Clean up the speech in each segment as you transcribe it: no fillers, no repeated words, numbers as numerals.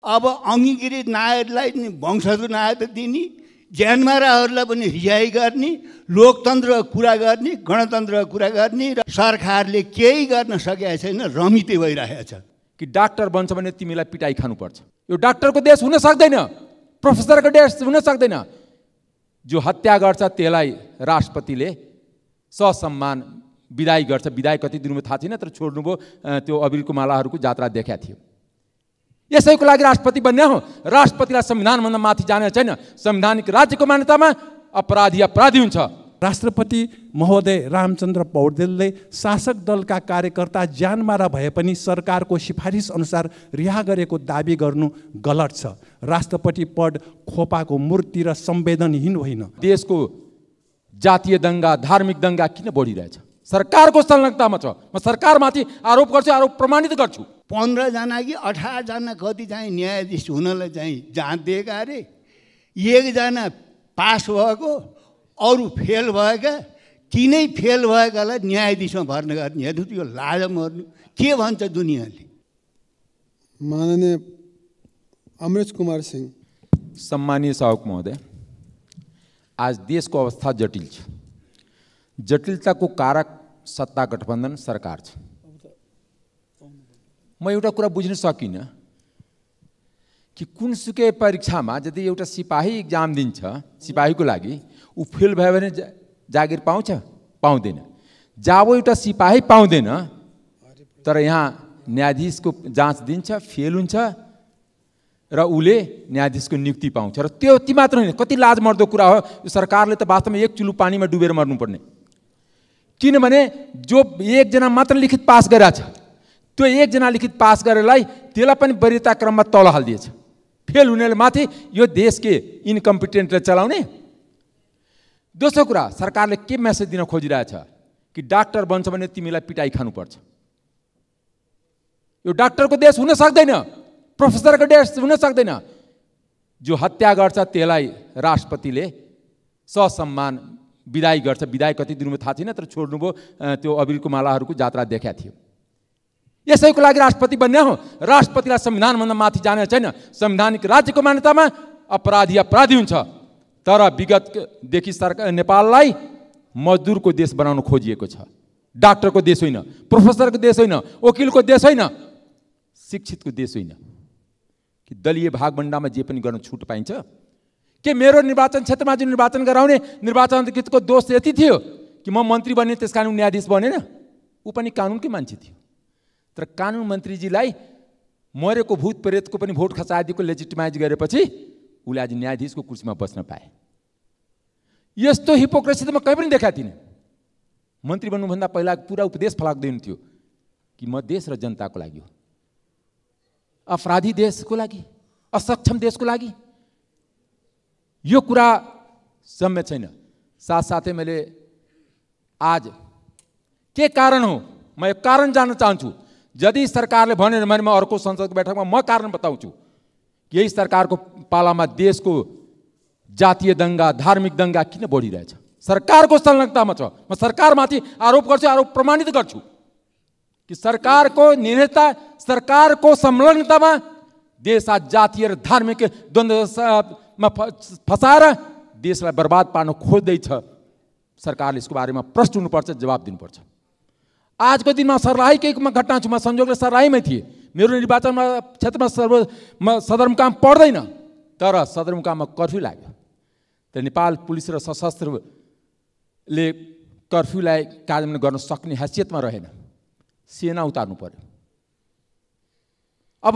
अब अङ्गीकृत नायकलाई नि वंशजको नायक दिने, ज्यानमाराहरूलाई पनि रिहाई गर्ने, लोकतन्त्रको कुरा गर्ने, गणतन्त्रको कुरा गर्ने र सरकारले केही गर्न सकेको छैन, रमिते भइरहेको छ। कि डाक्टर बन्छ भने तिमीलाई पिटाई खानुपर्छ। यो डाक्टरको देश हुन सक्दैन, प्रोफेसरको देश हुन सक्दैन। जो हत्या गर्छ त्यसलाई राष्ट्रपतिले ससम्मान विदाई गर्छ। विदाई कति दिनमा थाहा छैन, तर छोड्नुभयो। त्यो अबिरको मालाहरूको जात्रा देखाएको थियो। यसैको लागि राष्ट्रपति बन्ने हो। राष्ट्रपतिलाई संविधानभन्दा माथि जाने छैन। संवैधानिक राज्यको मान्यतामा अपराधी अपराधी हुन्छ। राष्ट्रपति महोदय रामचन्द्र पौडेलले शासक दलका कार्यकर्ता ज्यानमारा भए पनि सरकारको सिफारिस अनुसार रिहा गरेको दाबी गर्नु गलत छ। राष्ट्रपति पद खोपाको मूर्ति र संवेदनहीन होइन। देशको जातीय दंगा, धार्मिक दंगा किन बढिरहेछ? सरकारको संलग्नतामा छ। म सरकारमाथि आरोप गर्छु, आरोप प्रमाणित गर्छु। 15 जना कि 18 जना कति चाहिँ न्यायाधीश हुनलाई चाहिँ जाँच दिएका अरे। 1 जना पास भएको, अरू फेल भएका, तिनै फेल भएकालाई न्यायाधीशमा भर्ना गर्ने। हेर्नु त्यो लाज मर्नु के भन्छ दुनियाँले। माननीय अमरेश कुमार सिंह। सम्मानीय सभामुख महोदय, आज देशको अवस्था जटिल छ। जटिलताको कारक सत्ता गठबन्धन सरकार छ। म एउटा कुरा बुझ्न सकिनँ कि कुनसुकै परीक्षामा यदि एउटा सिपाही इक्जाम दिन्छ, सिपाहीको लागि ऊ फेल भयो भने जागिर पाउँछ? पाउँदैन। जब एउटा सिपाही पाउँदैन तर यहाँ न्यायाधीशको जाँच दिन्छ, फेल हुन्छ र उसले न्यायाधीशको नियुक्ति पाउँछ। र त्यो ती मात्र होइन, कति लाजमर्दो कुरा हो। यो सरकारले त वास्तवमा 1 चुलो पानीमा डुबेर मर्नुपर्ने। किनभने जो 1 जना मात्र लिखित पास गरेको छ, त्यो 1 जना लिखित पास गरेलाई त्यसलाई पनि वरियता क्रममा तल हालिदिएछ। फेल हुनेले माथि यो देशके इनकम्पिटेन्टले चलाउने। दोस्रो कुरा, सरकारले के मेसेज दिन खोजिरहेछ कि डाक्टर बन्छ भने तिमीलाई पिटाई खानुपर्छ। यो डाक्टरको देश हुन सक्दैन, प्रोफेसरको देश हुन सक्दैन। जो हत्या गर्छ त्यसलाई राष्ट्रपतिले ससम्मान विदाई गर्छ। विदाई कति दिनमा थाहा छैन, तर छोड्नुभयो। त्यो अबिरको मालाहरूको जात्रा देखाएको थियो। यसैको लागि राष्ट्रपति बन्ने हो। राष्ट्रपतिलाई संविधानभन्दा माथि जाने छैन। संवैधानिक राज्यको मान्यतामा अपराधी अपराधी हुन्छ। तर विगतदेखि सरकार नेपाललाई मजदुरको देश बनाउन खोजिएको छ। डाक्टरको देश होइन, प्रोफेसरको देश होइन, वकिलको देश होइन, शिक्षितको देश होइन। कि दलीय भागभण्डामा जे पनि गर्न छुट पाइन्छ? के मेरो निर्वाचन क्षेत्रमा जुन निर्वाचन गराउने निर्वाचन अधिकृतको दोष यति थियो कि म मन्त्री बने त्यस कारण न्यायाधीश बनेन? ऊ पनि कानुनकै मान्छे थियो। तर कानुन मन्त्रीजीलाई मरेको भूत प्रेतको पनि भोट खसाइदिएको लेजिटिमाइज गरेपछि उसले आज न्यायाधीशको कुर्सीमा बस्न पाए। यस्तो हिपोक्रेसी त म कहीँ पनि देखाएको थिइनँ। मन्त्री बन्नुभन्दा पहिला पुरा उपदेश फलाक्दै हुन्थ्यो कि म देश र जनताको लागि हो, अपराधी देशको लागि, असक्षम देशको लागि। यो कुरा सम्य छैन। साथसाथै मैले आज के कारण हो, म एक कारण जान्न चाहन्छु। यदि सरकारले भनेन भने म अर्को संसदको बैठकमा म कारण बताउँछु कि यही सरकारको पालामा देशको जातीय दंगा, धार्मिक दंगा किन बढिरहेछ? सरकारको संलग्नतामा छ। म सरकारमाथि आरोप गर्छु, आरोप प्रमाणित गर्छु कि सरकारको निर्णयता, सरकारको संलग्नतामा देश आज जातीय र धार्मिक द्वन्द्वमा फसाएर देशलाई बर्बाद पार्न खोज्दैछ। सरकारले यसको बारेमा प्रश्न हुनुपर्छ, जवाब दिनुपर्छ। आजको दिनमा सर्लाहीकै घटना छु। म संयोगले सर्लाहीमै थिएँ। मेरो निर्वाचनमा क्षेत्रमा सदरमुकाम पर्दैन, तर सदरमुकाममा कर्फ्यू लाग्यो। त नेपाल पुलिस र सशस्त्रले कर्फ्यूलाई कार्यान्वयन गर्न सक्ने हैसियतमा रहेन, सेना उतार्नु पर्यो। अब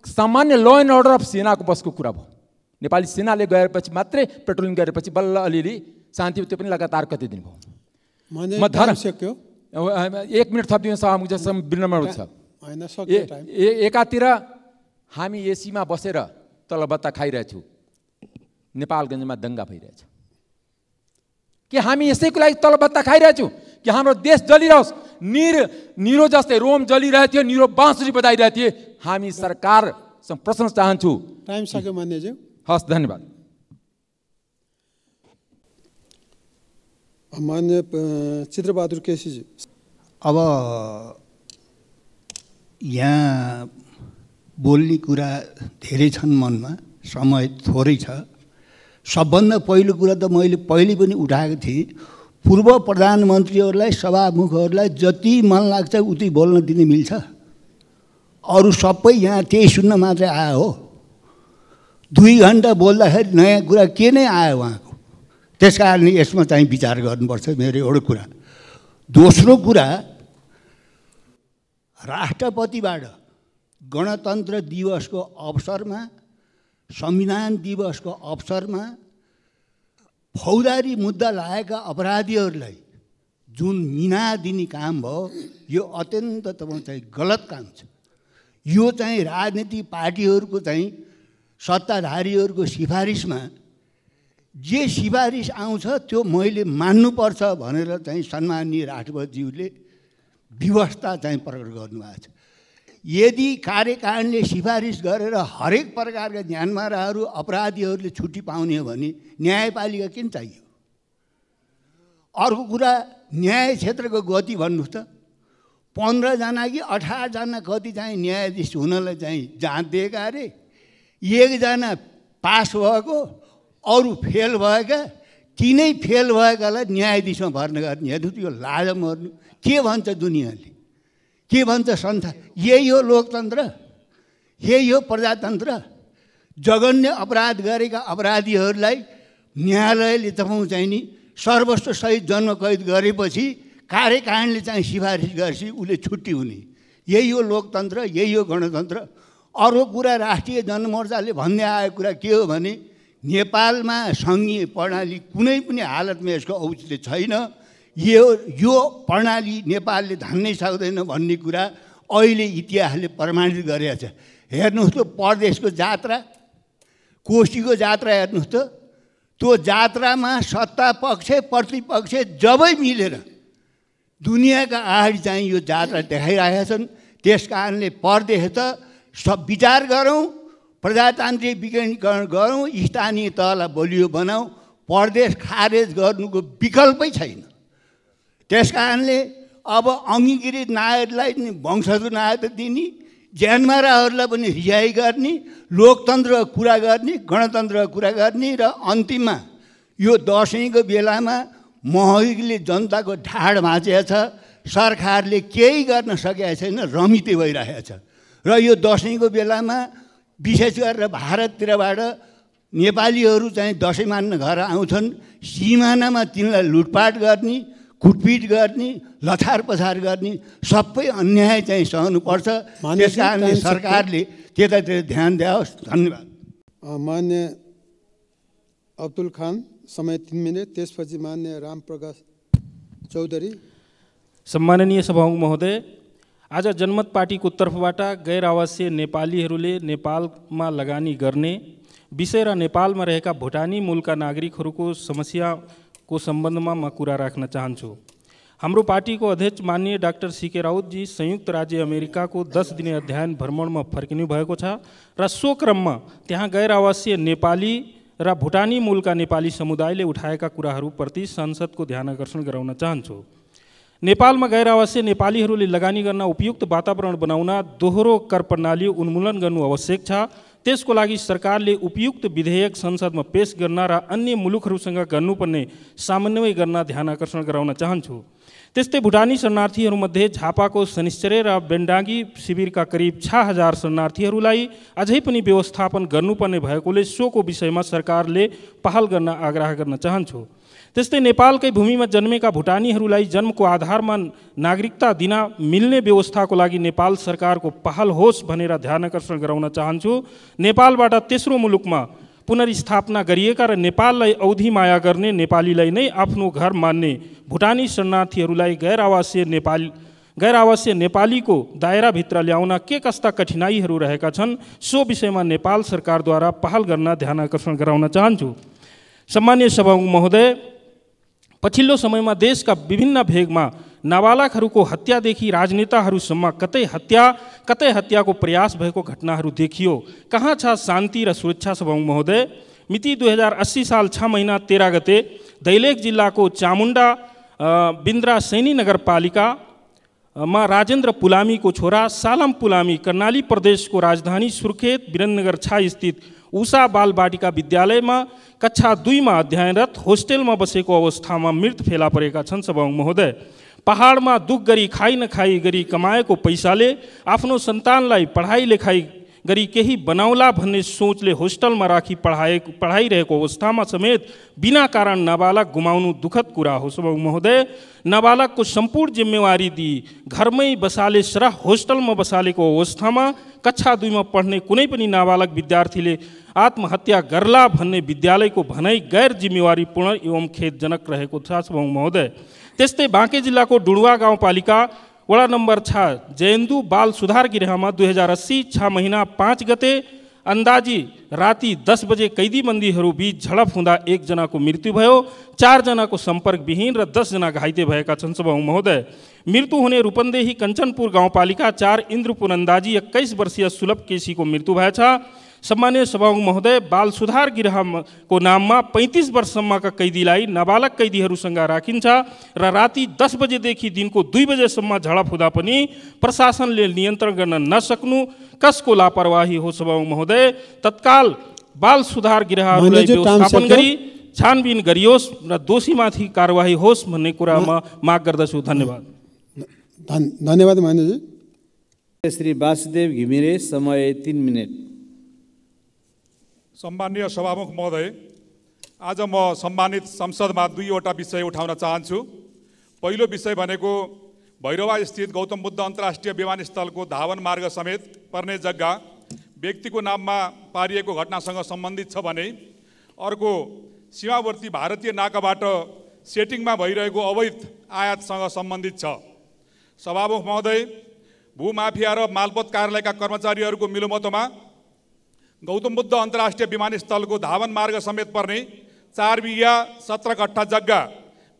सामान्य ल एन्ड अर्डर अफ सेनाको बसको कुरा भयो। नेपाली सेनाले गएपछि मात्रै पेट्रोलिङ गरेपछि बल्ल अलिअलि शान्ति, त्यो पनि लगातार कति दिन भयो। म धर्म 1 मिनट थपिदिनु सभामुख जसम्म विनम्र छ। एकातिर हामी एसीमा बसेर तलबत्ता खाइरहेछौँ, नेपालगञ्जमा दंगा भइरहेछ। कि हामी यसैको लागि तलबत्ता खाइरहेछौँ कि हाम्रो देश जलिरहोस्? निरो जस्तै रोम जलिरहेको थियो, निरो बाँसुरी बजाइरहेको थिए। हामी सरकारसँग प्रश्न चाहन्छु। टाइम सक्यो मान्यज्यू। हस्, धन्यवाद। मान्य चित्रबहादुर केसीजी। अब यहाँ बोल्ने कुरा धेरै छन् मनमा, समय थोरै छ। सबभन्दा पहिलो कुरा त मैले पहिले पनि उठाएको थिएँ, पूर्व प्रधानमन्त्रीहरूलाई सभामुखहरूलाई जति मन लाग्छ उति बोल्न दिने मिल्छ। अरू सबै यहाँ त्यही सुन्न मात्रै आयो हो। 2 घन्टा बोल्दाखेरि नयाँ कुरा के नै आयो उहाँको। त्यस कारणले यसमा चाहिँ विचार गर्नुपर्छ, मेरो एउटा कुरा। दोस्रो कुरा, राष्ट्रपतिबाट गणतन्त्र दिवसको अवसरमा, संविधान दिवसको अवसरमा फौजदारी मुद्दा लागेका अपराधीहरूलाई जुन मिना दिने काम भयो, यो अत्यन्त चाहिँ गलत काम छ। यो चाहिँ राजनीतिक पार्टीहरूको चाहिँ सत्ताधारीहरूको सिफारिसमा जे सिफारिस आउँछ त्यो मैले मान्नुपर्छ भनेर चाहिँ सम्माननीय राष्ट्रपतिज्यूले व्यवस्था चाहिँ प्रकट गर्नुभएको छ। यदि कार्यकारिणीले सिफारिस गरेर हरेक प्रकारका ज्ञानमाराहरू अपराधीहरूले छुट्टी पाउने हो भने न्यायपालिका किन चाहियो? अर्को कुरा, न्याय क्षेत्रको गति भन्नुहोस् त। 15 जना कि 18 जना कति चाहिँ न्यायाधीश हुनलाई चाहिँ जाँच दिएका अरे। 1 जना पास भएको, अरू फेल भएका, तिनै फेल भएकालाई न्यायाधीशमा भर्ना गर्ने। हेर्नु त्यो लाज मर्नु। के भन्छ दुनियाँले, के भन्छ संसार? यही हो लोकतन्त्र, यही हो प्रजातन्त्र। जघन्य अपराध गरेका अपराधीहरूलाई न्यायालयले चाहिँ नि सर्वस्व सहित जन्म कैद गरेपछि कार्यकारिणीले चाहिँ सिफारिस गरेपछि उसले छुट्टी हुने। यही हो लोकतन्त्र, यही हो गणतन्त्र। अर्को कुरा, राष्ट्रिय जनमोर्चाले भन्दै आएको कुरा के हो भने नेपालमा सङ्घीय प्रणाली कुनै पनि हालतमा यसको औचित्य छैन। यो प्रणाली नेपालले धान्नै सक्दैन भन्ने कुरा अहिले इतिहासले प्रमाणित गरेको छ। हेर्नुहोस् त परदेशको जात्रा, कोशीको जात्रा हेर्नुहोस् त। त्यो जात्रामा सत्ता पक्ष प्रतिपक्ष जबै मिलेर दुनियाँका अगाडि चाहिँ यो जात्रा देखाइरहेका छन्। त्यस कारणले परदेश त सब विचार गरौँ, प्रजातान्त्रिक विकेन्द्रीकरण गरौँ, स्थानीय तहलाई बलियो बनाऊ। परदेश खारेज गर्नुको विकल्पै छैन। त्यस कारणले अब अङ्गीकृत नागरिकलाई वंशजको नागरिकता दिने, ज्यानमाराहरूलाई पनि रिहाई गर्ने, लोकतन्त्रको कुरा गर्ने, गणतन्त्रको कुरा गर्ने र अन्तिममा यो दसैँको बेलामा महँगीले जनताको ढाड भाँचेको छ। सरकारले केही गर्न सकेको छैन, रमिते भइरहेको छ। र यो दसैँको बेलामा विशेष गरेर भारततिरबाट नेपालीहरू चाहिँ दसैँ मान्न घर आउँछन्। सिमानामा तिनलाई लुटपाट गर्ने, कुटपिट गर्ने, लछार पछार गर्ने सबै अन्याय चाहिँ सहनुपर्छ। त्यस कारणले सरकारले त्यतातिर ध्यान दियोस्। धन्यवाद। मान्य अब्दुल खान, समय 3 मिनट। त्यसपछि मान्य रामप्रकाश चौधरी। सम्माननीय सभामुख महोदय, आज जनमत पार्टीको तर्फबाट गैर आवासीय नेपालीहरूले नेपालमा लगानी गर्ने विषय र नेपालमा रहेका भुटानी मूलका नागरिकहरूको समस्याको सम्बन्धमा म कुरा राख्न चाहन्छु। हाम्रो पार्टीको अध्यक्ष माननीय डाक्टर सीके राउतजी संयुक्त राज्य अमेरिकाको 10 दिने अध्ययन भ्रमणमा फर्किनु भएको छ र सो क्रममा त्यहाँ गैर आवासीय नेपाली र भुटानी मूलका नेपाली समुदायले उठाएका कुराहरूप्रति संसदको ध्यान आकर्षण गराउन चाहन्छु। नेपालमा गैर आवासीय नेपालीहरूले लगानी गर्न उपयुक्त वातावरण बनाउन दोहोरो कर प्रणाली उन्मूलन गर्नु आवश्यक छ। त्यसको लागि सरकारले उपयुक्त विधेयक संसदमा पेश गर्न र अन्य मुलुकहरूसँग गर्नुपर्ने समन्वय गर्न ध्यान आकर्षण गराउन चाहन्छु। त्यस्तै भुटानी शरणार्थीहरूमध्ये झापाको शनिश्चर्य र बेन्डाङ्गी शिविरका करिब 6000 शरणार्थीहरूलाई अझै पनि व्यवस्थापन गर्नुपर्ने भएकोले सोको विषयमा सरकारले पहल गर्न आग्रह गर्न चाहन्छु। त्यस्तै नेपालकै भूमिमा जन्मेका भुटानीहरूलाई जन्मको आधारमा नागरिकता दिन मिल्ने व्यवस्थाको लागि नेपाल सरकारको पहल होस् भनेर ध्यान आकर्षण गराउन चाहन्छु। नेपालबाट तेस्रो मुलुकमा पुनर्स्थापना गरिएका र नेपाललाई औधी माया गर्ने, नेपालीलाई नै आफ्नो घर मान्ने भुटानी शरणार्थीहरूलाई गैर आवासीय नेपालीको दायराभित्र ल्याउन के कस्ता कठिनाइहरू रहेका छन् सो विषयमा नेपाल सरकारद्वारा पहल गर्न ध्यान आकर्षण गराउन चाहन्छु। सम्माननीय सभामुख महोदय, पछिल्लो समयमा देशका विभिन्न भेगमा नाबालकहरूको हत्यादेखि राजनेताहरूसम्म कतै हत्याको प्रयास भएको घटनाहरू देखियो। कहाँ छ शान्ति र सुरक्षा? सभामुख महोदय, मिति 2080 साल 6 महिना 13 गते दैलेख जिल्लाको चामुण्डा बिन्द्रा सैनी नगरपालिका मा राजेंद्र पुलामीको छोरा सालम पुलामी कर्णाली प्रदेशको राजधानी सुर्खेत वीरेन्द्रनगर 6 स्थित उषा बाल बाटिका विद्यालयमा कक्षा 2 मा अध्ययनरत होस्टेलमा बसेको अवस्थामा मृत फेला परेका छन्। सभामुख महोदय, पहाडमा दुख गरी खाइ नखाई गरी कमाएको पैसाले आफ्नो सन्तानलाई पढाइ लेखाइ गरी केही बनाउला भन्ने सोचले होस्टलमा राखी पढाइरहेको अवस्थामा समेत बिना कारण नाबालक गुमाउनु दुःखद कुरा हो। सभामुख महोदय, नाबालकको सम्पूर्ण जिम्मेवारी दिई घरमै बसाले सरह होस्टलमा बसालेको अवस्थामा कक्षा 2 मा पढ्ने कुनै पनि नाबालक विद्यार्थीले आत्महत्या गर्ला भन्ने विद्यालयको भनाइ गैर जिम्मेवारीपूर्ण एवं खेदजनक रहेको छ। सभामुख महोदय, त्यस्तै बाँके जिल्लाको डुडुवा गाउँपालिका वडा नम्बर 6 जयन्दु बाल सुधार गृहमा 2080 6 महिना 5 गते अन्दाजी राति 10 बजे कैदी बन्दीहरू बीच झडप हुँदा 1 जनाको मृत्यु भयो, 4 जनाको सम्पर्कविहीन र 10 जना घाइते भएका छन्। सभामुख महोदय, मृत्यु हुने रूपन्देही कञ्चनपुर गाउँपालिका 4 इन्द्रपुर अन्दाजी 21 वर्षीय सुलभ केसीको मृत्यु भएछ। सम्माननीय सभामुख महोदय, बाल सुधार गृहको नाममा 35 वर्षसम्मका कैदीलाई नाबालक कैदीहरूसँग राखिन्छ र राति 10 बजेदेखि दिनको 2 बजेसम्म झडप हुँदा पनि प्रशासनले नियन्त्रण गर्न नसक्नु कसको लापरवाही हो। सभामुख महोदय, तत्काल बाल सुधार गृहहरूलाई व्यवस्थापन गरी छानबिन गरियोस् र दोषीमाथि कारवाही होस् भन्ने कुरामा माग गर्दछु। धन्यवाद। धन्यवाद मान्यजी। श्री वासुदेव घिमिरे, समय 3 मिनेट। सम्माननीय सभामुख महोदय, आज म सम्मानित संसदमा 2वटा विषय उठाउन चाहन्छु। पहिलो विषय भनेको भैरवा स्थित गौतम बुद्ध अन्तर्राष्ट्रिय विमानस्थलको धावन मार्ग समेत पर्ने जग्गा व्यक्तिको नाममा पारिएको घटनासँग सम्बन्धित छ भने अर्को सीमावर्ती भारतीय नाकाबाट सेटिङमा भइरहेको अवैध आयातसँग सम्बन्धित छ। सभामुख महोदय, भूमाफिया र मालपोत कार्यालयका कर्मचारीहरूको मिलोमतोमा गौतम बुद्ध अन्तर्राष्ट्रिय विमानस्थलको धावन मार्ग समेत पर्ने 4 बिघा 17 कट्ठा जग्गा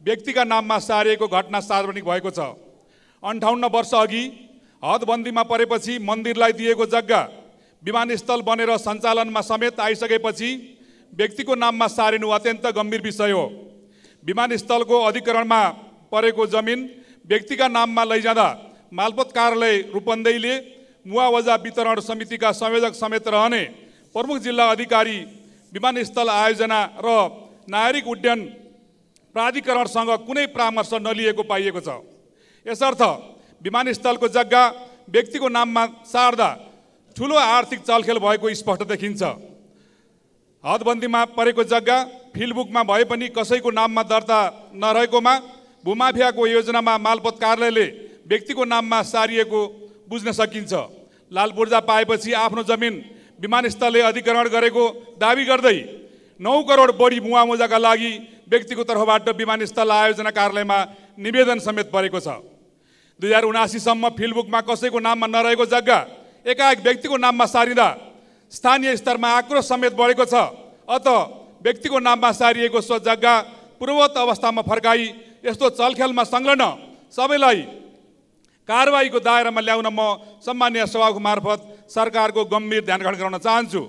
व्यक्तिका नाममा सारिएको घटना सार्वजनिक भएको छ। 58 वर्ष अघि हदबन्दीमा परेपछि मन्दिरलाई दिएको जग्गा विमानस्थल बनेर सञ्चालनमा समेत आइसकेपछि व्यक्तिको नाममा सारिनु अत्यन्त गम्भीर विषय हो। विमानस्थलको अधिकरणमा परेको जमिन व्यक्तिका नाममा लैजाँदा मालपोत कार्यालय रूपन्देहीले मुआवजा वितरण समितिका संयोजक समेत रहने प्रमुख जिल्ला अधिकारी विमानस्थल आयोजना र नागरिक उड्डयन प्राधिकरणसँग कुनै परामर्श नलिएको पाइएको छ। यसर्थ विमानस्थलको जग्गा व्यक्तिको नाममा सार्दा ठुलो आर्थिक चलखेल भएको स्पष्ट देखिन्छ। हदबन्दीमा परेको जग्गा फिल्डबुकमा भए पनि कसैको नाममा दर्ता नरहेकोमा भूमाफियाको योजनामा मालपोत कार्यालयले व्यक्तिको नाममा सारिएको बुझ्न सकिन्छ। लाल पूर्जा पाएपछि आफ्नो जमिन विमानस्थलले अधिग्रहण गरेको दाबी गर्दै 9 करोड बढी मुआवजाका लागि व्यक्तिको तर्फबाट विमानस्थल आयोजना कार्यालयमा निवेदन समेत परेको छ। 2079 सम्म फिल्डबुकमा कसैको नाममा नरहेको जग्गा एकाएक व्यक्तिको नाममा सारिँदा स्थानीय स्तरमा आक्रोश समेत बढेको छ। अत व्यक्तिको नाममा सारिएको सो जग्गा पूर्ववत अवस्थामा फर्काई यस्तो चलखेलमा संलग्न सबैलाई कारबाहीको दायरामा ल्याउन म सम्माननीय सभाको मार्फत सरकारको गम्भीर ध्यान आकर्षण गराउन चाहन्छु।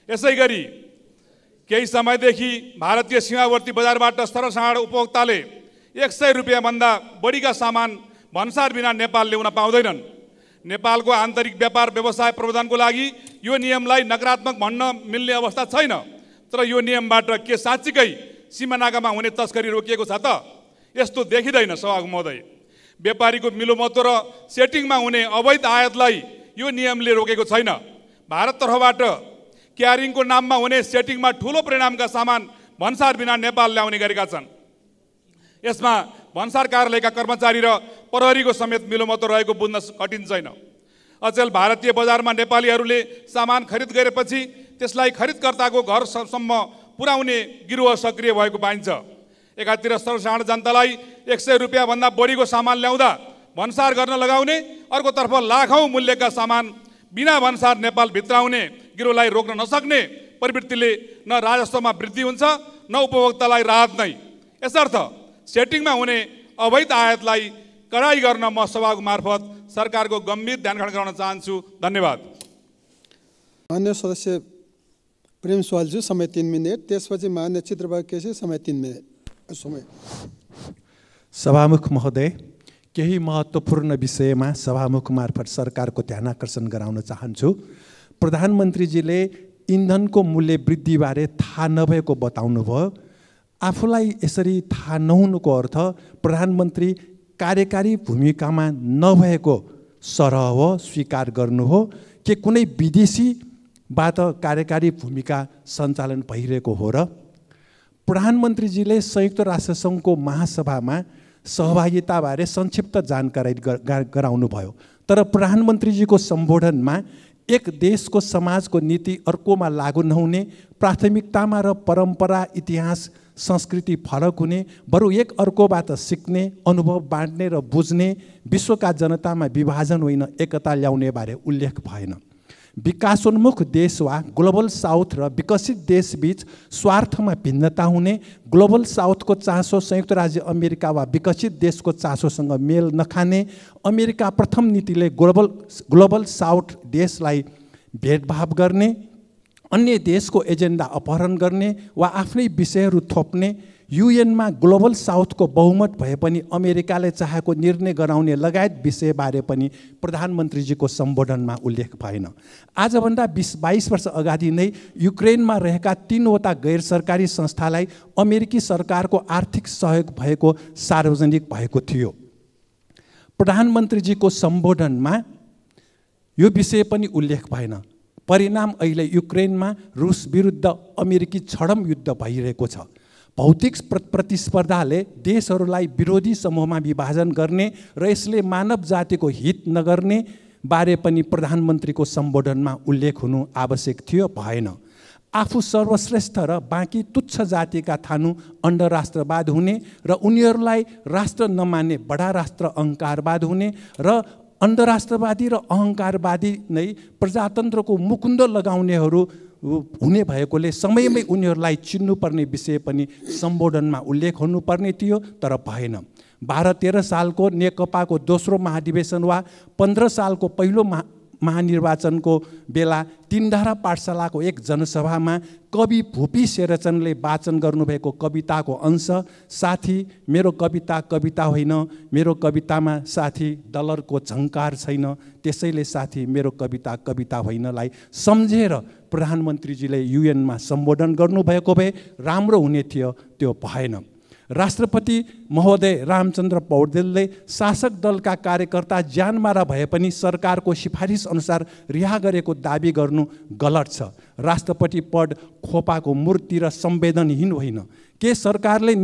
यसैगरी केही समयदेखि भारतीय सीमावर्ती बजारबाट सर्वसाधारण उपभोक्ताले 100 रुपियाँ भन्दा बढीका सामान भन्सार बिना नेपाल ल्याउन पाउँदैनन्। नेपालको आन्तरिक व्यापार व्यवसाय प्रबन्धनको लागि यो नियमलाई नकारात्मक भन्न मिल्ने अवस्था छैन, तर यो नियमबाट के साँच्चीकै सीमानाकामा हुने तस्करी रोकिएको छ त? यस्तो देखिँदैन सभामुख महोदय। व्यापारीको मिलोमतो र सेटिङमा हुने अवैध आयातलाई यो नियमले रोकेको छैन। भारत तर्फबाट क्यारिङको नाममा हुने सेटिङमा ठुलो परिणामका सामान भन्सार बिना नेपाल ल्याउने गरेका छन्। यसमा भन्सार कार्यालयका कर्मचारी र प्रहरीको समेत मिलोमतो रहेको बुझ्न कठिन छैन। अचेल भारतीय बजारमा नेपालीहरूले सामान खरिद गरेपछि त्यसलाई खरिदकर्ताको घरसम्म पुर्याउने गिरोह सक्रिय भएको पाइन्छ। एकातिर सर्वसाधारण जनतालाई 100 रुपियाँ भन्दा बढीको सामान ल्याउँदा भन्सार गर्न लगाउने, अर्कोतर्फ लाखौँ मूल्यका सामान बिना भन्सार नेपाल भित्राउने गिरोहलाई रोक्न नसक्ने प्रवृत्तिले न राजस्वमा वृद्धि हुन्छ न उपभोक्तालाई राहत नै। यसर्थ सेटिङमा हुने अवैध आयातलाई कडाई गर्न म सभाको मार्फत सरकारको गम्भीर ध्यान आकर्षण गराउन चाहन्छु। धन्यवाद। मान्य सदस्य प्रेम सुवालज्यू, समय 3 मिनट। त्यसपछि मान्य चित्रबहादुर केसी, समय 3 मिनट। समय। सभामुख महोदय, केही महत्त्वपूर्ण विषयमा सभामुख मार्फत सरकारको ध्यान आकर्षण गराउन चाहन्छु। प्रधानमन्त्रीजीले इन्धनको मूल्य वृद्धिबारे थाहा नभएको बताउनुभयो। आफूलाई यसरी थाहा नहुनुको अर्थ प्रधानमन्त्री कार्यकारी भूमिकामा नभएको सरह हो, स्वीकार गर्नु हो कि कुनै विदेशीबाट कार्यकारी भूमिका सञ्चालन भइरहेको हो र प्रधानमन्त्रीजीले संयुक्त राष्ट्रसङ्घको महासभामा सहभागिताबारे संक्षिप्त जानकारी गराउनुभयो। तर प्रधानमन्त्रीजीको सम्बोधनमा एक देशको समाजको नीति अर्कोमा लागू नहुने, प्राथमिकतामा र परम्परा, इतिहास, संस्कृति फरक हुने, बरु एक अर्कोबाट सिक्ने, अनुभव बाँड्ने र बुझ्ने, विश्वका जनतामा विभाजन होइन एकता ल्याउने बारे उल्लेख भएन। विकासोन्मुख देश वा ग्लोबल साउथ र विकसित देशबीच स्वार्थमा भिन्नता हुने, ग्लोबल साउथको चासो संयुक्त राज्य अमेरिका वा विकसित देशको चासोसँग मेल नखाने, अमेरिका प्रथम नीतिले ग्लोबल साउथ देशलाई भेदभाव गर्ने, अन्य देशको एजेन्डा अपहरण गर्ने वा आफ्नै विषयहरू थोप्ने, युएनमा ग्लोबल साउथको बहुमत भए पनि अमेरिकाले चाहेको निर्णय गराउने लगायत विषयबारे पनि प्रधानमन्त्रीजीको सम्बोधनमा उल्लेख भएन। आजभन्दा 20-22 वर्ष अगाडि नै युक्रेनमा रहेका 3वटा गैर सरकारी संस्थालाई अमेरिकी सरकारको आर्थिक सहयोग भएको सार्वजनिक भएको थियो। प्रधानमन्त्रीजीको सम्बोधनमा यो विषय पनि उल्लेख भएन। परिणाम अहिले युक्रेनमा रुस विरुद्ध अमेरिकी छडम युद्ध भइरहेको छ। भौतिक प्रतिस्पर्धाले देशहरूलाई विरोधी समूहमा विभाजन गर्ने र यसले मानव जातिको हित नगर्ने बारे पनि प्रधानमन्त्रीको सम्बोधनमा उल्लेख हुनु आवश्यक थियो, भएन। आफू सर्वश्रेष्ठ र बाँकी तुच्छ जातिका थानु अन्धराष्ट्रवाद हुने र उनीहरूलाई राष्ट्र नमान्ने बडा राष्ट्र अहङ्कारवाद हुने र अन्धराष्ट्रवादी र अहङ्कारवादी नै प्रजातन्त्रको मुकुन्द लगाउनेहरू हुने भएकोले समयमै उनीहरूलाई चिन्नुपर्ने विषय पनि सम्बोधनमा उल्लेख हुनुपर्ने थियो, तर भएन। 12-13 सालको नेकपाको दोस्रो महाधिवेशन वा 15 सालको पहिलो महानिर्वाचनको बेला तीनधारा पाठशालाको एक जनसभामा कवि भूपी शेरचनले वाचन गर्नुभएको कविताको अंश, साथी मेरो कविता कविता होइन, मेरो कवितामा साथी डलरको झङ्कार छैन, त्यसैले साथी मेरो कविता कविता होइनलाई सम्झेर प्रधानमन्त्रीजीले युएनमा सम्बोधन गर्नुभएको भए राम्रो हुने थियो, त्यो भएन। राष्ट्रपति महोदय रामचन्द्र पौडेलले शासक दलका कार्यकर्ता ज्यानमारा भए पनि सरकारको सिफारिस अनुसार रिहा गरेको दाबी गर्नु गलत छ। राष्ट्रपति पद खोपाको मूर्ति र संवेदनहीन होइन। के सरकारले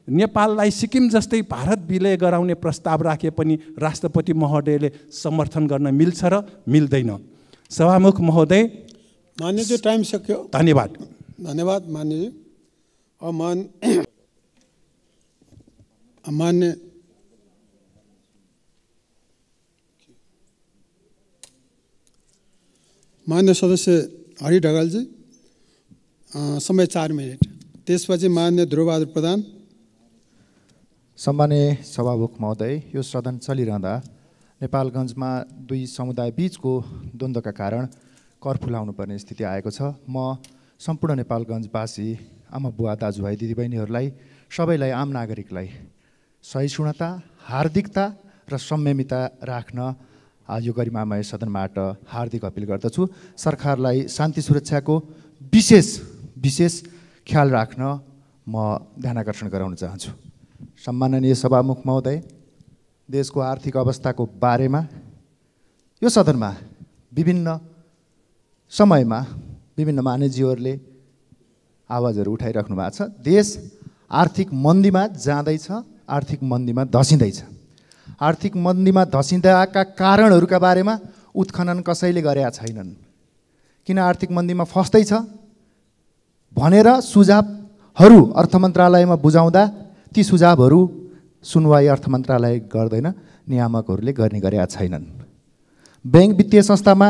नेपाललाई सिक्किम जस्तै भारत विलय गराउने प्रस्ताव राखे पनि राष्ट्रपति महोदयले समर्थन गर्न मिल्छ र मिल्दैन? सभामुख महोदय, मान्यजी टाइम सक्यो। धन्यवाद। धन्यवाद मान्यजी। अब मान्य सदस्य हरि ढकालजी, समय 4 मिनट। त्यसपछि मान्य ध्रुवबहादुर प्रधान। सम्माननीय सभामुख महोदय, यो सदन चलिरहँदा नेपालगञ्जमा दुई समुदाय बीचको द्वन्द्वका कारण कर फुलाउनु पर्ने स्थिति आएको छ। म सम्पूर्ण नेपालगञ्जवासी, आमा बुवा, दाजुभाइ, दिदीबहिनीहरूलाई, सबैलाई, आम नागरिकलाई सहिष्णुता, हार्दिकता र संयमिता राख्न यो गरिमामय सदनबाट हार्दिक अपिल गर्दछु। सरकारलाई शान्ति सुरक्षाको विशेष ख्याल राख्न म ध्यानाकर्षण गराउन चाहन्छु। सम्माननीय सभामुख महोदय, देशको आर्थिक अवस्थाको बारेमा यो सदनमा विभिन्न समयमा विभिन्न मान्यज्यूहरूले आवाजहरू उठाइराख्नु भएको छ। देश आर्थिक मन्दीमा जाँदैछ, आर्थिक मन्दीमा धसिँदैछ। आर्थिक मन्दीमा धसिँदाका कारणहरूका बारेमा उत्खनन कसैले गरेका छैनन्। किन आर्थिक मन्दीमा फस्दैछ भनेर सुझावहरू अर्थ मन्त्रालयमा बुझाउँदा ती सुझावहरू सुनवाई अर्थ मन्त्रालय गर्दैन, नियामकहरूले गर्ने गरेका छैनन्। ब्याङ्क वित्तीय संस्थामा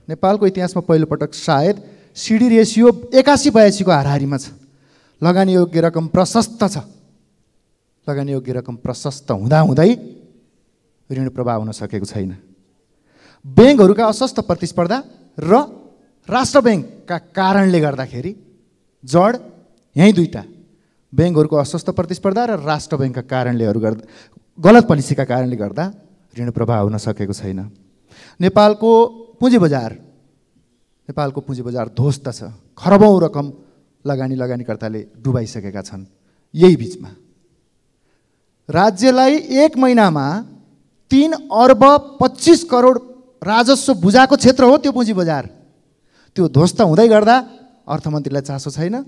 नेपालको इतिहासमा पहिलोपटक सायद सिडी रेसियो 81-82 को हाराहारीमा छ। लगानी योग्य रकम प्रशस्त छ। लगानी योग्य रकम प्रशस्त हुँदाहुँदै ऋण प्रवाह हुन सकेको छैन। ब्याङ्कहरूका अस्वस्थ प्रतिस्पर्धा र राष्ट्र ब्याङ्कका कारणले गर्दाखेरि जड यही दुईटा ब्याङ्कहरूको अस्वस्थ प्रतिस्पर्धा र राष्ट्र ब्याङ्कका कारणलेहरू गर्दा गलत पोलिसीका कारणले गर्दा ऋण प्रवाह हुन सकेको छैन। नेपालको पुँजी बजार ध्वस्त छ। खरबौँ रकम लगानीकर्ताले डुबाइसकेका छन्। यही बिचमा राज्यलाई 1 महिनामा 3 अर्ब 25 करोड राजस्व बुझाएको क्षेत्र हो त्यो पुँजी बजार। त्यो ध्वस्त हुँदै गर्दा अर्थमन्त्रीलाई चासो छैन,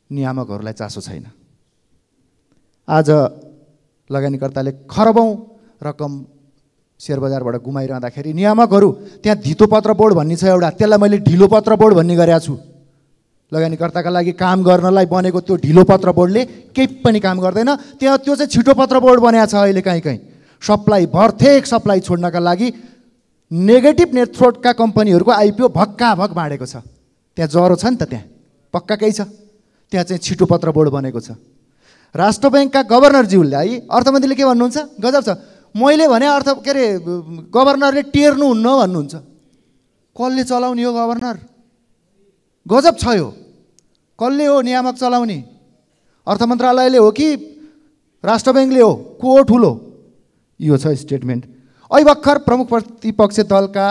नियामकहरूलाई चासो छैन। आज लगानीकर्ताले खरबौँ रकम सेयर बजारबाट गुमाइरहँदाखेरि नियामकहरू त्यहाँ धितोपत्र बोर्ड भन्ने छ एउटा, त्यसलाई मैले ढिलो पत्र बोर्ड भन्ने गरेको छु। लगानीकर्ताका लागि काम गर्नलाई बनेको त्यो ढिलो पत्र बोर्डले केही पनि काम गर्दैन। त्यो चाहिँ छिटो पत्र बोर्ड बनाएको छ अहिले कहीँ सप्लाई भर्थेक सप्लाई छोड्नका लागि नेगेटिभ नेट थ्रोटका कम्पनीहरूको आइपिओ भक्काभक बाँडेको छ। त्यहाँ जरो छ नि त, त्यहाँ पक्का केही छ। त्यहाँ चाहिँ छिटो पत्र बोर्ड बनेको छ। राष्ट्र ब्याङ्कका गभर्नरज्यूलाई अर्थमन्त्रीले के भन्नुहुन्छ? गजब छ। मैले भने गभर्नरले टेर्नुहुन्न भन्नुहुन्छ। कसले चलाउने हो गभर्नर? गजब छ यो। कसले हो नियामक चलाउने? अर्थ मन्त्रालयले हो कि राष्ट्र ब्याङ्कले हो? को हो ठुलो? यो छ स्टेटमेन्ट। अहिले भर्खर प्रमुख प्रतिपक्ष दलका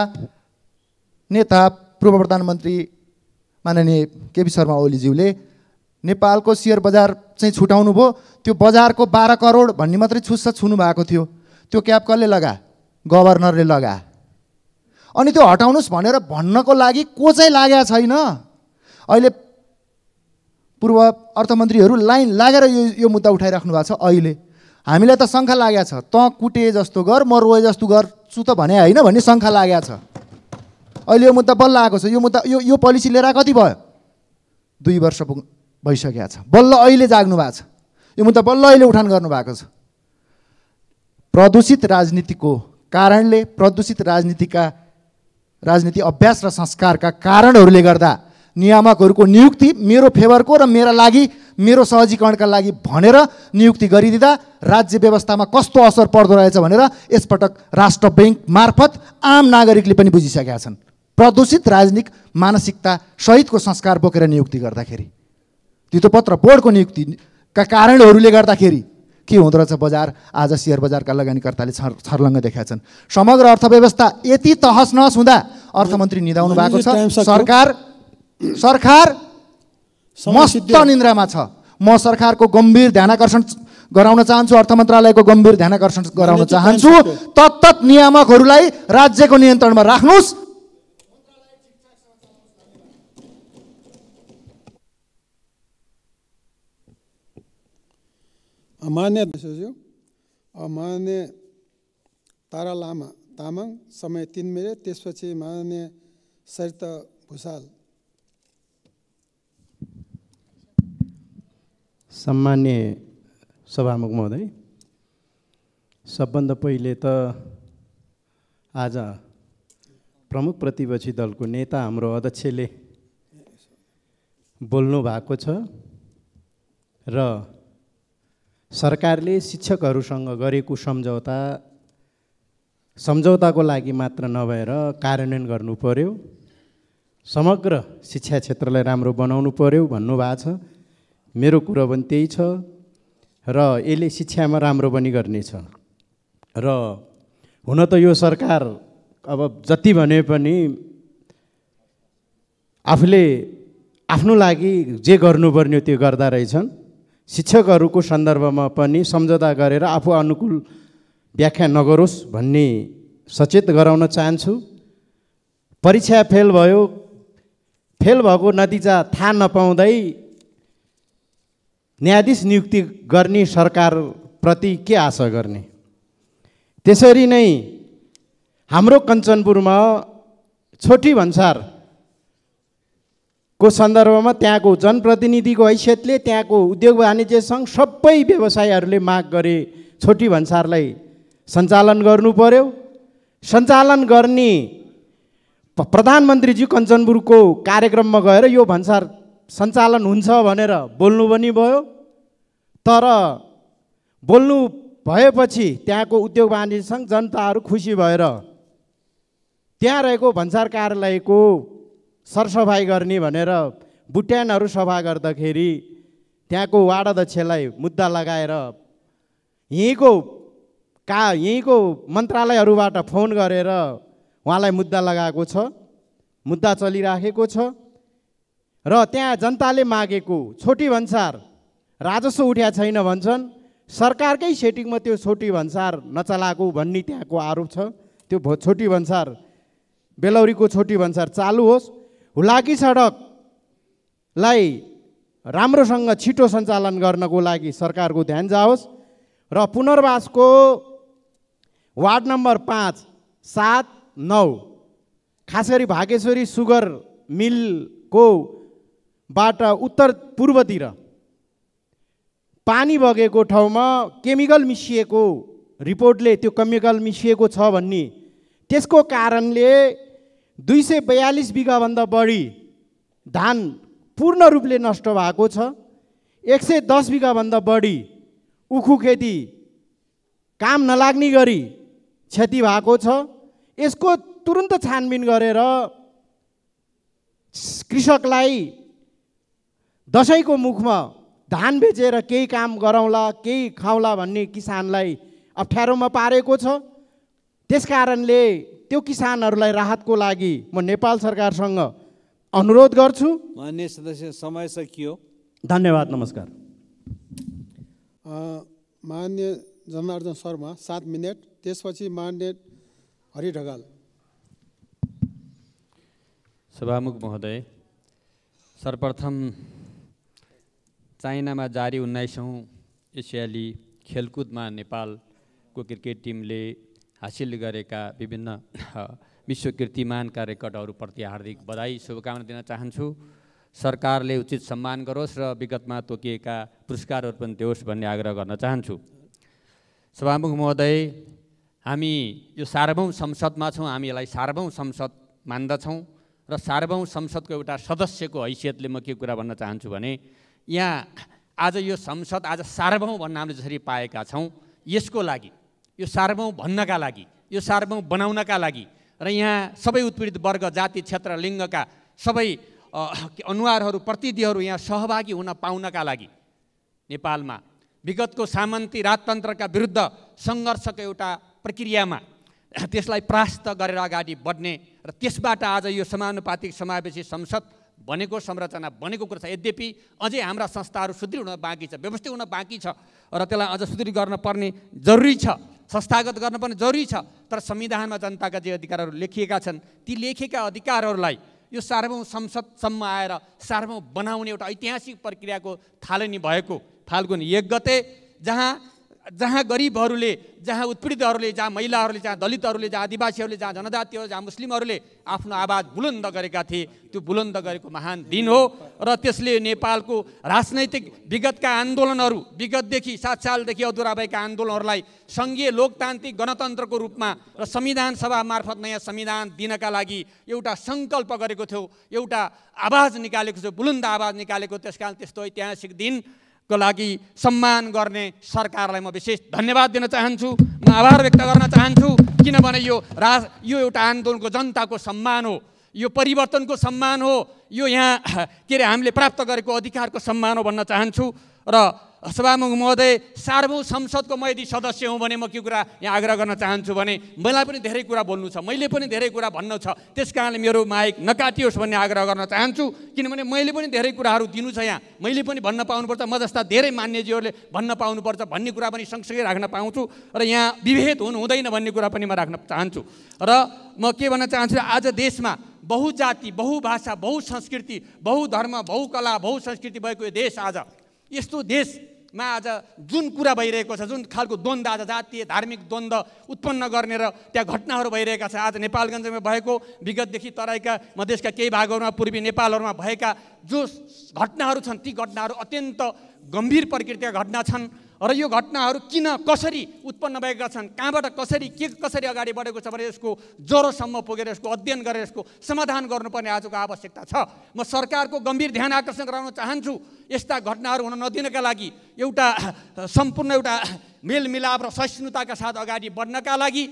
नेता पूर्व प्रधानमन्त्री माननीय केपी शर्मा ओलीज्यूले नेपालको सेयर बजार चाहिँ छुटाउनु भयो। त्यो बजारको 12 करोड भन्ने मात्रै छुनु भएको थियो। त्यो क्याप कसले लगा? गभर्नरले लगा। अनि त्यो हटाउनुस् भनेर भन्नको लागि को चाहिँ लागेको छैन। अहिले पूर्व अर्थमन्त्रीहरू लाइन लागेर यो मुद्दा उठाइराख्नु भएको छ। अहिले हामीलाई त शङ्का लागेको छ, तँ कुटे जस्तो गर, म रोए जस्तो गर्छु त भने होइन भन्ने शङ्का लागेको छ। अहिले यो मुद्दा बल्ल आएको छ। यो मुद्दा यो पोलिसी लिएर कति भयो? 2 वर्ष भइसकेको छ। बल्ल अहिले जाग्नु भएको छ। यो मुद्दा बल्ल अहिले उठान गर्नुभएको छ। प्रदूषित राजनीतिको कारणले, प्रदूषित राजनीति अभ्यास र संस्कारका कारणहरूले गर्दा नियामकहरूको नियुक्ति मेरो फेभरको र मेरो सहजीकरणका लागि भनेर नियुक्ति गरिदिँदा राज्य व्यवस्थामा कस्तो असर पर्दो रहेछ भनेर यसपटक राष्ट्र ब्याङ्क मार्फत आम नागरिकले पनि बुझिसकेका छन्। प्रदूषित राजनीतिक मानसिकता सहितको संस्कार बोकेर नियुक्ति गर्दाखेरि, धितोपत्र बोर्डको नियुक्तिका कारणहरूले गर्दाखेरि के हुँदो रहेछ बजार। आज सेयर बजारका लगानीकर्ताले छर्लङ्ग देखाएका छन्। समग्र अर्थव्यवस्था यति तहस नहस हुँदा अर्थमन्त्री निदाउनु भएको छ। सरकार मस्त निन्द्रामा छ। म सरकारको गम्भीर ध्यानाकर्षण गराउन चाहन्छु, अर्थ मन्त्रालयको गम्भीर ध्यानाकर्षण गराउन चाहन्छु। तत्त नियामकहरूलाई राज्यको नियन्त्रणमा राख्नुस्। मान्य तारा लामा तामाङ, समय 3 मिनट। त्यसपछि माननीय सरिता भुषाल। सम्मान्य सभामुख महोदय, सबभन्दा पहिले त आज प्रमुख प्रतिपक्षी दलको नेता हाम्रो अध्यक्षले बोल्नु भएको छ र सरकारले शिक्षकहरूसँग गरेको सम्झौताको लागि मात्र नभएर कार्यान्वयन गर्नु पर्यो, समग्र शिक्षा क्षेत्रलाई राम्रो बनाउनु पर्यो भन्नुभएको छ। मेरो कुरो पनि त्यही छ र यसले शिक्षामा राम्रो पनि गर्नेछ। र हुन त यो सरकार अब जति भने पनि आफूले आफ्नो लागि जे गर्नुपर्ने त्यो गर्दा रहेछन्। शिक्षकहरूको सन्दर्भमा पनि सम्झौता गरेर आफू अनुकूल व्याख्या नगरोस् भन्ने सचेत गराउन चाहन्छु। परीक्षा फेल भएको नतिजा थाहा नपाउँदै न्यायाधीश नियुक्ति गर्ने सरकारप्रति के आशा गर्ने? त्यसरी नै हाम्रो कञ्चनपुरमा छोटी भन्सारको सन्दर्भमा त्यहाँको जनप्रतिनिधिको हैसियतले त्यहाँको उद्योग वाणिज्य सङ्घ सबै व्यवसायीहरूले माग गरे छोटी भन्सारलाई सञ्चालन गर्नु पर्यो। सञ्चालन गर्ने प्रधानमन्त्रीजी कञ्चनपुरको कार्यक्रममा गएर यो भन्सार सञ्चालन हुन्छ भनेर बोल्नु पनि भयो। तर बोल्नु भएपछि त्यहाँको उद्योग वाणिज्य सङ्घ जनताहरू खुसी भएर त्यहाँ रहेको भन्सार कार्यालयको सरसफाइ गर्ने भनेर बुट्यानहरू सफा गर्दाखेरि त्यहाँको वार्ड अध्यक्षलाई मुद्दा लगाएर यहीँको मन्त्रालयहरूबाट फोन गरेर उहाँलाई मुद्दा लगाएको छ, मुद्दा चलिराखेको छ। र त्यहाँ जनताले मागेको छोटी भन्सार राजस्व उठ्या छैन भन्छन्, सरकारकै सेटिङमा त्यो छोटी भन्सार नचलाएको भन्ने त्यहाँको आरोप छ। त्यो छोटी भन्सार बेलौरीको छोटी भन्सार चालु होस्, हुलाकी सडकलाई राम्रोसँग छिटो सञ्चालन गर्नको लागि सरकारको ध्यान जाओस् र पुनर्वासको वार्ड नम्बर 5, 7, 9 खास गरी भागेश्वरी सुगर मिलको बाट उत्तर पूर्वतिर पानी बगेको ठाउँमा केमिकल मिसिएको रिपोर्टले त्यो केमिकल मिसिएको छ भन्ने, त्यसको कारणले 242 बिघाभन्दा बढी धान पूर्ण रूपले नष्ट भएको छ। 110 बिघाभन्दा बढी उखु खेती काम नलाग्ने गरी क्षति भएको छ। यसको तुरुन्त छानबिन गरेर कृषकलाई दसैँको मुखमा धान बेचेर केही काम गरौँला, केही खाउँला भन्ने किसानलाई अप्ठ्यारोमा पारेको छ। त्यसकारणले त्यो किसानहरूलाई राहतको लागि म नेपाल सरकारसँग अनुरोध गर्छु। माननीय सदस्य, समय सकियो। धन्यवाद, नमस्कार। माननीय जनार्दन शर्मा 7 मिनट, त्यसपछि माननीय हरि ढकाल। सभामुख महोदय, सर्वप्रथम चाइनामा जारी 19औं एसियाली खेलकुदमा नेपालको क्रिकेट टिमले हासिल गरेका विभिन्न विश्व कीर्तिमानका रेकर्डहरूप्रति हार्दिक बधाई शुभकामना दिन चाहन्छु। सरकारले उचित सम्मान गरोस् र विगतमा तोकिएका पुरस्कारहरू पनि दियोस् भन्ने आग्रह गर्न चाहन्छु। सभामुख महोदय, हामी यो सार्वभौम संसदमा छौँ, हामी यसलाई सार्वभौम संसद मान्दछौँ र सार्वभौम संसदको एउटा सदस्यको हैसियतले म के कुरा भन्न चाहन्छु भने यहाँ आज यो संसद आज सार्वभौम भन्न हामीले जसरी पाएका छौँ, यसको लागि, यो सार्वभौम भन्नका लागि, यो सार्वभौम बनाउनका लागि र यहाँ सबै उत्पीडित वर्ग, जाति, क्षेत्र, लिङ्गका सबै अनुहारहरू, प्रतिनिधिहरू यहाँ सहभागी हुन पाउनका लागि नेपालमा विगतको सामन्ती राजतन्त्रका विरुद्ध सङ्घर्षको एउटा प्रक्रियामा त्यसलाई परास्त गरेर अगाडि बढ्ने र त्यसबाट आज यो समानुपातिक समावेशी संसद बनेको संरचना बनेको कुरा छ। यद्यपि अझै हाम्रा संस्थाहरू सुदृढ हुन बाँकी छ, व्यवस्थित हुन बाँकी छ र त्यसलाई अझ सुदृढ गर्न पर्ने जरुरी छ, संस्थागत गर्न पर्ने जरुरी छ। तर संविधानमा जनताका जे अधिकारहरू लेखिएका छन् ती लेखेका अधिकारहरूलाई यो सार्वभौम संसदसम्म आएर सार्वभौम बनाउने एउटा ऐतिहासिक प्रक्रियाको थालनी भएको फाल्गुन 1 गते जहाँ गरिबहरूले, जहाँ उत्पीडितहरूले, जहाँ महिलाहरूले, जहाँ दलितहरूले, जहाँ आदिवासीहरूले, जहाँ जनजातिहरू, जहाँ मुस्लिमहरूले आफ्नो आवाज बुलन्द गरेका थिए, त्यो बुलन्द गरेको महान दिन हो। र त्यसले नेपालको राजनैतिक विगतका आन्दोलनहरू, विगतदेखि 7 सालदेखि अधुरा भएका आन्दोलनहरूलाई सङ्घीय लोकतान्त्रिक गणतन्त्रको रूपमा र संविधान सभा मार्फत नयाँ संविधान दिनका लागि एउटा सङ्कल्प गरेको थियो, एउटा आवाज निकालेको थियो, बुलन्द आवाज निकालेको। त्यसकारण त्यस्तो ऐतिहासिक दिन को लागि सम्मान गर्ने सरकारलाई म विशेष धन्यवाद दिन चाहन्छु, म आभार व्यक्त गर्न चाहन्छु। किनभने यो एउटा आन्दोलनको जनताको सम्मान हो, यो परिवर्तनको सम्मान हो, यो यहाँ के अरे हामीले प्राप्त गरेको अधिकारको सम्मान हो भन्न चाहन्छु। र सभामुख महोदय, सार्वभौम संसदको म यदि सदस्य हुँ भने म के कुरा यहाँ आग्रह गर्न चाहन्छु भने मलाई पनि धेरै कुरा बोल्नु छ, मैले पनि धेरै कुरा भन्नु छ। त्यस कारणले मेरो माइक नकाटियोस् भन्ने आग्रह गर्न चाहन्छु। किनभने मैले पनि धेरै कुराहरू दिनु छ, यहाँ मैले पनि भन्न पाउनुपर्छ, म जस्ता धेरै मान्यजीहरूले भन्न पाउनुपर्छ भन्ने कुरा पनि सँगसँगै राख्न पाउँछु र यहाँ विभेद हुँदैन भन्ने कुरा पनि म राख्न चाहन्छु। र म के भन्न चाहन्छु, आज देशमा बहुजाति, बहुभाषा, बहुसंस्कृति, बहुधर्म, बहुकला, बहुसंस्कृति भएको यो देश, आज यस्तो देशमा आज जुन कुरा भइरहेको छ, जुन खालको द्वन्द्व, आज जातीय धार्मिक द्वन्द्व उत्पन्न गर्ने र त्यहाँ घटनाहरू भइरहेका छ। आज नेपालगञ्जमा भएको, विगतदेखि तराईका मधेसका केही भागहरूमा, पूर्वी नेपालहरूमा भएका जो घटनाहरू छन्, ती घटनाहरू अत्यन्त गम्भीर प्रकृतिका घटना छन्। र यो घटनाहरू किन, कसरी उत्पन्न भएका छन्, कहाँबाट कसरी अगाडि बढेको छ भने यसको जरोसम्म पुगेर यसको अध्ययन गरेर यसको समाधान गर्नुपर्ने आजको आवश्यकता छ। म सरकारको गम्भीर ध्यान आकर्षण गराउन चाहन्छु। यस्ता घटनाहरू हुन नदिनका लागि एउटा सम्पूर्ण एउटा मेलमिलाप र सहिष्णुताका साथ अगाडि बढ्नका लागि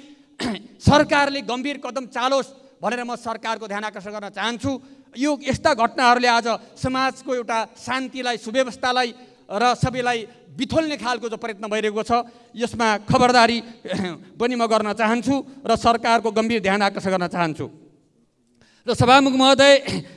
सरकारले गम्भीर कदम चालोस् भनेर म सरकारको ध्यान आकर्षण गर्न चाहन्छु। यो यस्ता घटनाहरूले आज समाजको एउटा शान्तिलाई, सुव्यवस्थालाई र सबैलाई बिथोल्ने खालको जो प्रयत्न भइरहेको छ, यसमा खबरदारी पनि म गर्न चाहन्छु र सरकारको गम्भीर ध्यान आकर्षण गर्न चाहन्छु। र सभामुख महोदय,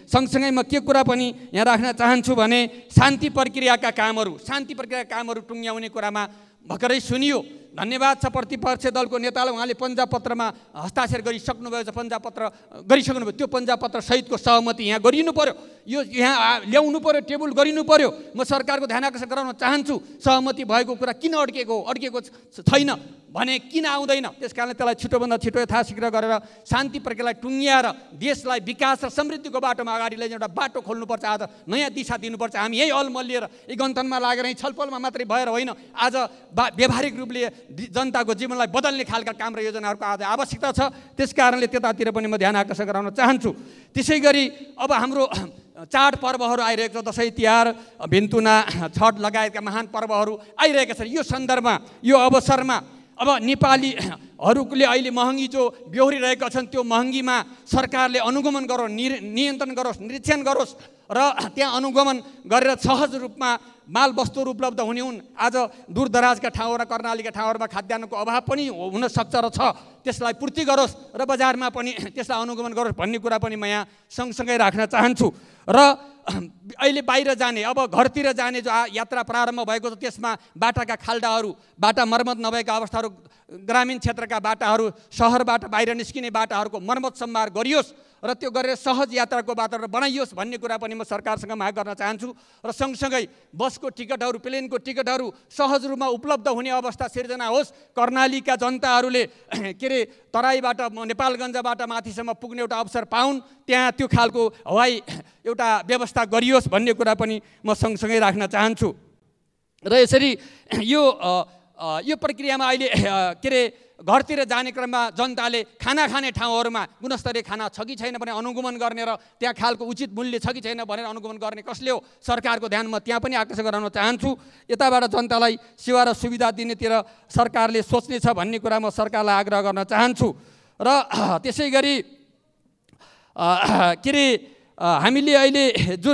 सँगसँगै म के कुरा पनि यहाँ राख्न चाहन्छु भने शान्ति प्रक्रियाका कामहरू टुङ्ग्याउने कुरामा भर्खरै सुनियो। धन्यवाद छ प्रतिपक्ष दलको नेतालाई, उहाँले पन्जाब पत्रमा हस्ताक्षर गरिसक्नुभयो, पन्जाब पत्र गरिसक्नुभयो। त्यो पन्जाब पत्र सहितको सहमति यहाँ गरिनु पर्यो, यो यहाँ ल्याउनु पर्यो, टेबल गरिनु पर्यो। म सरकारको ध्यान आकर्षण गराउन चाहन्छु, सहमति भएको कुरा किन अड्केको छैन भने किन आउँदैन। त्यस कारणले त्यसलाई छिटोभन्दा छिटो यथाशीघ्र गरेर शान्ति प्रक्रियालाई टुङ्ग्याएर देशलाई विकास र समृद्धिको बाटोमा अगाडि लैजाने एउटा बाटो खोल्नुपर्छ। आज नयाँ दिशा दिनुपर्छ। हामी यही अलमल लिएर यही गन्तनमा लागेर यही छलफलमा मात्रै भएर होइन, आज व्यावहारिक रूपले जनताको जीवनलाई बदल्ने खालका काम र योजनाहरूको आज आवश्यकता छ। त्यस कारणले त्यतातिर पनि म ध्यान आकर्षण गराउन चाहन्छु। त्यसै गरी अब हाम्रो चाडपर्वहरू आइरहेको छ, दसैँ तिहार, भिन्तुना, छठ लगायतका महान पर्वहरू आइरहेका छन्। यो सन्दर्भमा, यो अवसरमा अब नेपालीहरूले अहिले महँगी जो बेहोरिरहेका छन् त्यो महँगीमा सरकारले अनुगमन गरोस्, नियन्त्रण गरोस्, निरीक्षण गरोस् र त्यहाँ अनुगमन गरेर सहज रूपमा माल वस्तुहरू उपलब्ध हुने हुन्। आज दूरदराजका ठाउँहरू र कर्णालीका ठाउँहरूमा खाद्यान्नको अभाव पनि हुन सक्छ र छ, त्यसलाई पूर्ति गरोस् र बजारमा पनि त्यसलाई अनुगमन गरोस् भन्ने कुरा पनि म यहाँ सँगसँगै राख्न चाहन्छु। र अहिले बाहिर जाने, अब घरतिर जाने जो यात्रा प्रारम्भ भएको छ त्यसमा बाटाका खाल्डाहरू, बाटा मर्मत नभएका अवस्थाहरू, ग्रामीण क्षेत्रका बाटाहरू, सहरबाट बाहिर निस्किने बाटाहरूको मर्मत सम्भार गरियोस् र त्यो गरेर सहज यात्राको वातावरण बनाइयोस् भन्ने कुरा पनि म सरकारसँग माग गर्न चाहन्छु। र सँगसँगै बसको टिकटहरू, प्लेनको टिकटहरू सहज रूपमा उपलब्ध हुने अवस्था सिर्जना होस्। कर्णालीका जनताहरूले के अरे तराईबाट नेपालगञ्जबाट माथिसम्म पुग्ने एउटा अवसर पाउन्, त्यहाँ त्यो खालको हवाई एउटा व्यवस्था गरियोस् भन्ने कुरा पनि म सँगसँगै राख्न चाहन्छु। र यसरी यो प्रक्रियामा अहिले के अरे घरतिर जाने क्रममा जनताले खाना खाने ठाउँहरूमा गुणस्तरीय खाना छ कि छैन भने अनुगमन गर्ने र त्यहाँ खालको उचित मूल्य छ कि छैन भनेर अनुगमन गर्ने कसले हो, सरकारको ध्यान म त्यहाँ पनि आकर्षण गराउन चाहन्छु। यताबाट जनतालाई सेवा र सुविधा दिनेतिर सरकारले सोच्नेछ भन्ने कुरा म सरकारलाई आग्रह गर्न चाहन्छु। र त्यसै गरी के अरे हामीले अहिले जो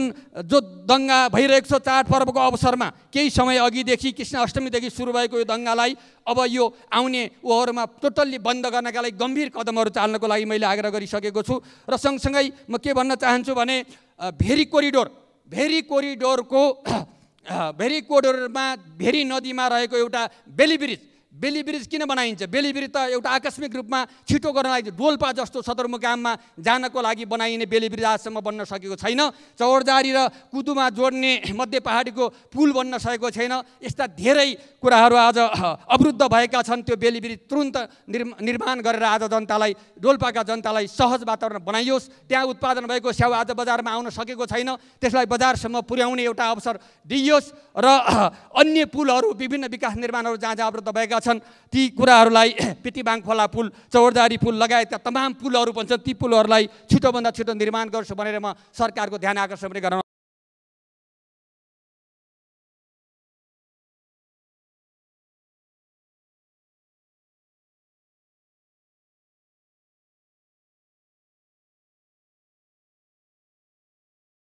दङ्गा भइरहेको छ चाडपर्वको अवसरमा, केही समय अघिदेखि कृष्ण अष्टमीदेखि सुरु भएको यो दङ्गालाई अब यो आउने उहरूमा टोटल्ली बन्द गर्नका लागि गम्भीर कदमहरू चाल्नको लागि मैले आग्रह गरिसकेको छु। र सँगसँगै म के भन्न चाहन्छु भने भेरी कोरिडोरमा भेरी नदीमा रहेको एउटा बेली ब्रिज किन बनाइन्छ? बेली ब्रिज त एउटा आकस्मिक रूपमा छिटो गर्न लागि डोल्पा जस्तो सदरमुकाममा जानको लागि बनाइने बेली ब्रिज आजसम्म बन्न सकेको छैन। चौरजारी र कुदुमा जोड्ने मध्य पहाडीको पुल बन्न सकेको छैन। यस्ता धेरै कुराहरू आज अवरुद्ध भएका छन्। त्यो बेली ब्रिज तुरुन्त निर्माण गरेर आज जनतालाई, डोल्पाका जनतालाई सहज वातावरण बनाइयोस्। त्यहाँ उत्पादन भएको स्याउ आज बजारमा आउन सकेको छैन, त्यसलाई बजारसम्म पुर्याउने एउटा अवसर दिइयोस्। र अन्य पुलहरू, विभिन्न विकास निर्माणहरू जहाँ जहाँ अवरुद्ध भएका छन् ती कुराहरूलाई, पितिबाङ खोला पुल, चौरजारी पुल लगायतका तमाम पुलहरू पनि छन्, ती पुलहरूलाई छिटोभन्दा छिटो निर्माण गर्छु भनेर म सरकारको ध्यान आकर्षण पनि गराउन